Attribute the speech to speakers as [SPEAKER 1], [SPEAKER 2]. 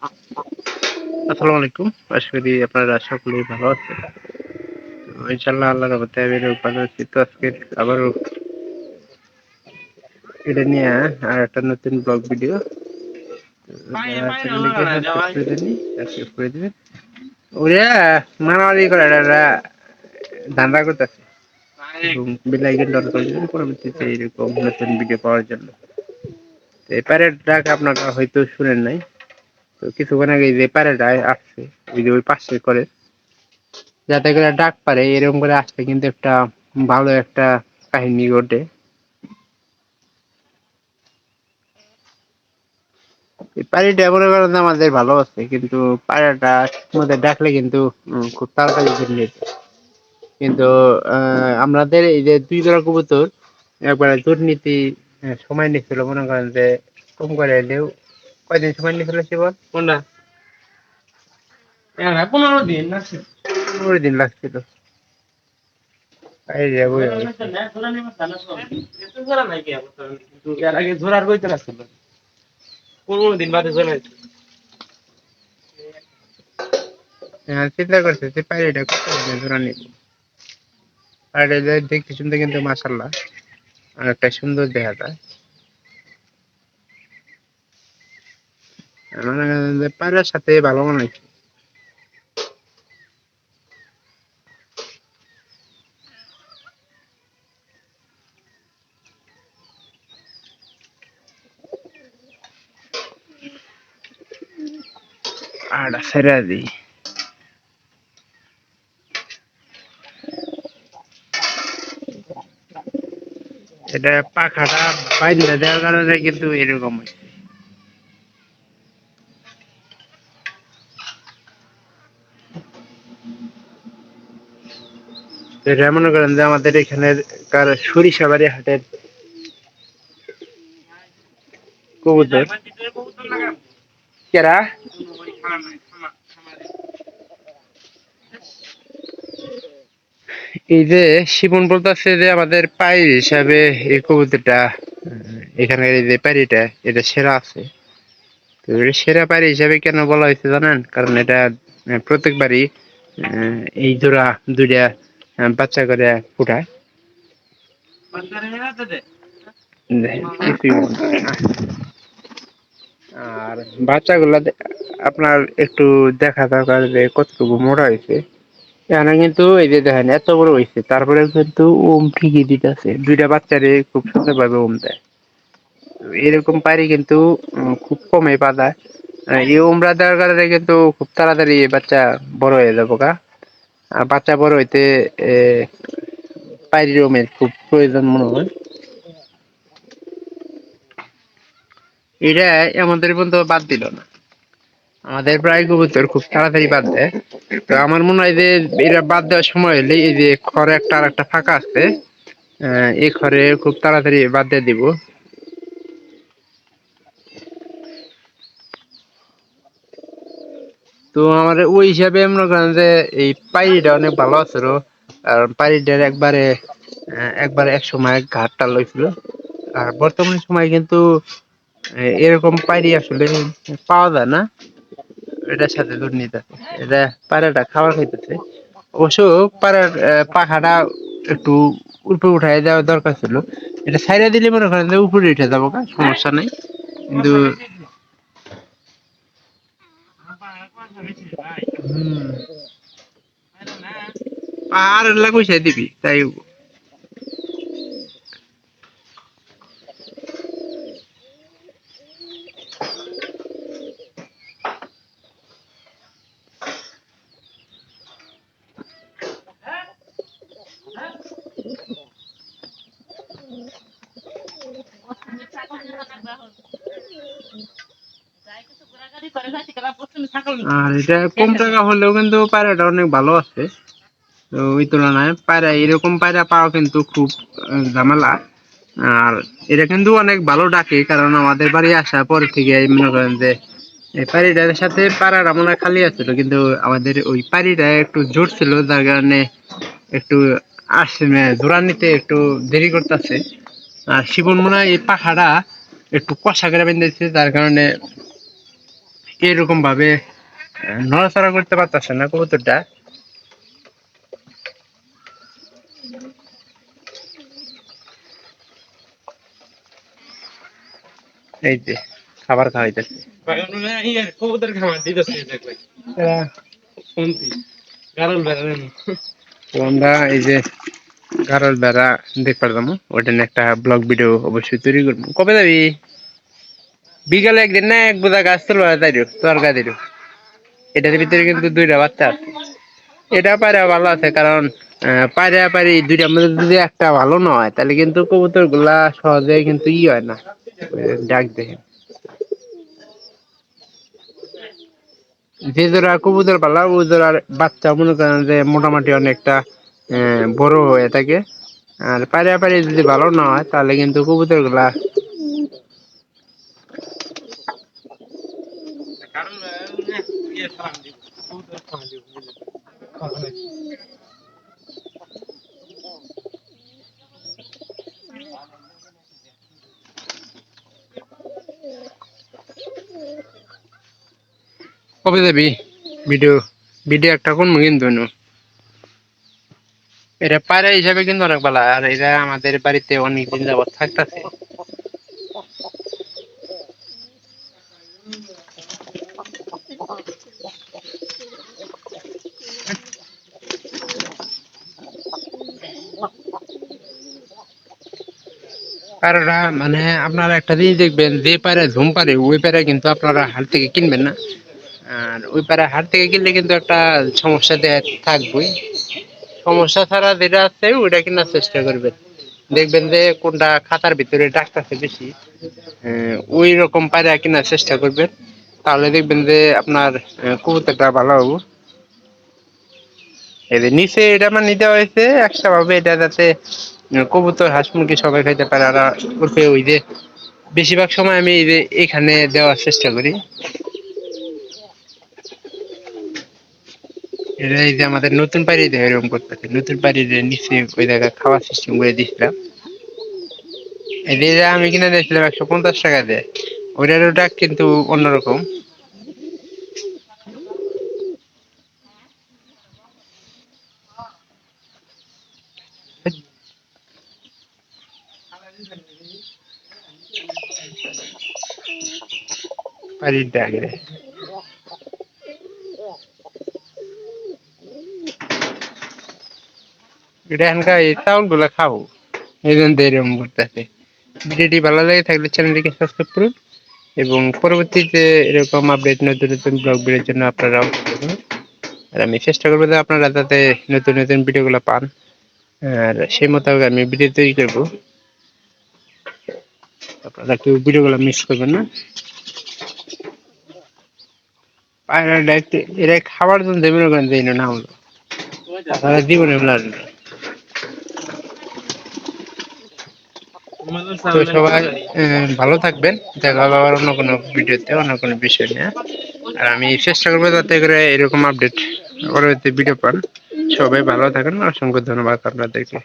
[SPEAKER 1] আসসালামু আলাইকুম। আশা করি আপনারা সকলেই ভালো আছেন। তো ইনশাআল্লাহ আল্লাহর রহমতে আমি ভালো আছি। তো আজকে আবারও এটা নিয়ে আর একটা নতুন ব্লগ ভিডিও চ্যানেলকে সাবস্ক্রাইব করে দেননি, সাবস্ক্রাইব করে দিবেন। ওরা মারামারি করে এরা ধান্দা করতেছে এবং বেল আইকনটা অন করে দিবেন পরবর্তীতে এরকম নতুন ভিডিও পাওয়ার জন্য। তো এই প্যারেট ডাক আপনারা হয়তো শুনেন নাই। তো কিছুক্ষণ আগে যে প্যারেট আসছে ওই যে ওই পাশে করে যাতে করে ডাক পারে এরকম করে আসলে কিন্তু একটা ভালো একটা কাহিনী ঘটে। এই পায়রাটা মনে করেন আমাদের ভালো আছে, কিন্তু পায়রাটা মধ্যে ডাকলে কিন্তু খুব তাড়াতাড়ি ঘুরে যেত। কিন্তু আমাদের এই যে দুই জোড়া কবুতর একবারে দুর্নীতি সময় নিচ্ছিল, মনে করেন যে কম করে এলেও কয়দিন সময় নিচ্ছিল শিবন কোনটা 15 দিন লাগছে, 15 দিন লাগছিল। এই যে এর আগে জোড়ার কইতে লাগছিল 15 দিন বাদে চলে আসছে। চিন্তা করছে যে পায়রাটা কত জোড়া নিব। পায়রাটা দেখতে শুনতে কিন্তু মাশাআল্লাহ অনেকটা সুন্দর দেখা যায়। মানে পায়রার সাথে ভালো মানাইছে। আর ছেড়ে দিই এটা পাখাটা বাইরে দেওয়ার কারণে কিন্তু এরকম হয়েছে। এটা মনে করেন যে আমাদের এখানের সরিষাবাড়ি হাটের কবুতর কেরা এই যে শিপন বলতেছে যে আমাদের পায়ের হিসাবে এই কবুতরটা এখানে এই যে পায়রিটা এটা সেরা আছে। তো এটা সেরা পায়রি হিসাবে কেন বলা হয়েছে জানেন? কারণ এটা প্রত্যেকবারই এই জোড়া দুইটা বাচ্চা করে ফুটায়। কিছুই বলতে পারে না। আর বাচ্চাগুলা আপনার একটু দেখা দরকার যে কতটুকু মোটা হয়েছে। এখানে কিন্তু এই যে দেখেন এত বড় হয়েছে, তারপরে কিন্তু ওম ঠিকই দিতেছে, দুইটা বাচ্চারে খুব সুন্দরভাবে ওম দেয়। এরকম পারি কিন্তু খুব কমই পাওয়া যায়। এই ওমরা দেওয়ার কারণে কিন্তু খুব তাড়াতাড়ি বাচ্চা বড় হয়ে যাবো গা। আর বাচ্চা বড় হইতে পায়রি ওমের খুব প্রয়োজন মনে হয়। এটা আমাদের বন্ধু বাদ দিল না, আমাদের প্রায় কবুতর খুব তাড়াতাড়ি বাদ দেয়। তো আমার মনে হয় যে এরা বাদ দেওয়ার সময় হলে এই যে খড়ে একটা আর একটা ফাঁকা আছে, এই খড়ে খুব তাড়াতাড়ি বাদ দিয়ে দিব। তো আমাদের ওই হিসাবে মনে করেন যে এই পাইরিটা অনেক ভালো আছিল। আর পাইরিটার একবারে এক সময় ঘাটটা লইছিল। আর বর্তমান সময় কিন্তু এরকম পাইরি আসলে পাওয়া যায় না। এটার সাথে দুর্নীতি আছে। এটা পায়রাটা খাবার খাইতেছে। অবশ্য পায়রার পাখাটা একটু উপরে উঠাই দেওয়া দরকার ছিল। এটা ছাইড়া দিলে মনে করেন যে উপরে উঠে যাবো, সমস্যা নেই। কিন্তু আর লাগুইছে দিবি তাই হবো। আর এটা কম টাকা হলেও কিন্তু পায়রাটা অনেক ভালো আছে। তো ওই তুলনায় পায়রা এরকম পায়রা পাওয়া কিন্তু খুব ঝামেলা। আর এটা কিন্তু অনেক ভালো ডাকে, কারণ আমাদের বাড়ি আসার পর থেকে মনে করেন যে এই পায়রিটার সাথে পায়রাটা মনে হয় খালি আছিল, কিন্তু আমাদের ওই পায়রিটা একটু জোর ছিল, যার কারণে একটু আসছে জোড়া নিতে একটু দেরি করতেছে। আর শিবন মনে হয় এই পাখাটা একটু কষা করে বেঁধেছে, যার কারণে এরকম ভাবে নড়াচড়া করতে পারতেছে না কবুতরটা। এই যে খাবার খাওয়াইতেছে। কবুতর খাবার দিতেছে তো আমরা এই যে গারল বেড়া দেখতে পারলাম, ওইটা নিয়ে একটা ব্লগ ভিডিও অবশ্যই তৈরি করবো। কবে যাবি? বিকালে একদিন না এক বোঝা গাছ তুলবা তাইরো তরকা দিল। এটার ভিতরে কিন্তু দুইটা বাচ্চা আছে। এটা পায়রা ভালো আছে, কারণ পায়রা পারি দুইটার মধ্যে যদি একটা ভালো না হয় তাহলে কিন্তু কবুতর গুলা সহজে কিন্তু হয় না। ডাক দেখে যে জোড়া কবুতর পালা ওই জোড়ার বাচ্চা মনে করেন যে মোটামুটি অনেকটা বড় হয়ে থাকে। আর পায়রা পারি যদি ভালো না হয় তাহলে কিন্তু কবুতর গুলা কবে যাবি? ভিডিও ভিডিও একটা কোন কিন্তু এটা পায়রা হিসাবে কিন্তু অনেক ভালো, আর এরা আমাদের বাড়িতে অনেকদিন যাবত থাকতেছে। পায়রাটা মানে আপনারা একটা জিনিস দেখবেন, যে পায়রা ঝুম পারে ওই পায়রা কিন্তু আপনারা হাট থেকে কিনবেন না। আর ওই পায়রা হাট থেকে কিনলে কিন্তু একটা সমস্যা থাকবেই। সমস্যা ছাড়া যেটা আছে ওইটা কেনার চেষ্টা করবেন। দেখবেন যে কোনটা খাতার ভিতরে ডাকতেছে বেশি, ওই রকম পায়রা কেনার চেষ্টা করবেন। তাহলে দেখবেন যে আপনার কবুতরটা ভালো হবে। এই যে নিচে এটা আমার নিতে হয়েছে একটা ভাবে, এটা যাতে কবুতর হাঁস মুরগি সবাই খাইতে পারে। আর ওরফে ওই যে বেশিরভাগ সময় আমি এই যে এখানে দেওয়ার চেষ্টা করি। এটা এই যে আমাদের নতুন পাড়ি দেয় এরকম করতেছে, নতুন পাড়ির নিচে ওই জায়গায় খাওয়ার সিস্টেম করে দিয়েছিলাম। এই যে আমি কিনে দিয়েছিলাম 150 টাকা দিয়ে, ওইটার ওটা কিন্তু অন্যরকম। পাড়ির ডাকে এটা এখানকার এই চাউল গুলা খাবো, এই জন্য এরকম করতেছে। ভিডিওটি ভালো লাগে থাকলে চ্যানেলটিকে সাবস্ক্রাইব করুন, এবং পরবর্তীতে এরকম আপডেট নতুন নতুন ব্লগ ভিডিওর জন্য আপনারা অপেক্ষা করুন। আর আমি চেষ্টা করবো যে আপনারা যাতে নতুন নতুন ভিডিওগুলো পান, আর সেই মোতাবেক আমি ভিডিও তৈরি করবো। আপনারা কেউ ভিডিওগুলো মিস করবেন না। পায়রাটা একটু এরা খাবার জন্য মনে করেন যে না হলো তারা জীবনে লাগবে। তো সবাই ভালো থাকবেন, দেখা হবে আবার অন্য কোনো ভিডিওতে অন্য কোনো বিষয় নিয়ে। আর আমি চেষ্টা করবো যাতে করে এরকম আপডেট পরবর্তী ভিডিও পান। সবাই ভালো থাকেন, অসংখ্য ধন্যবাদ আপনাদেরকে।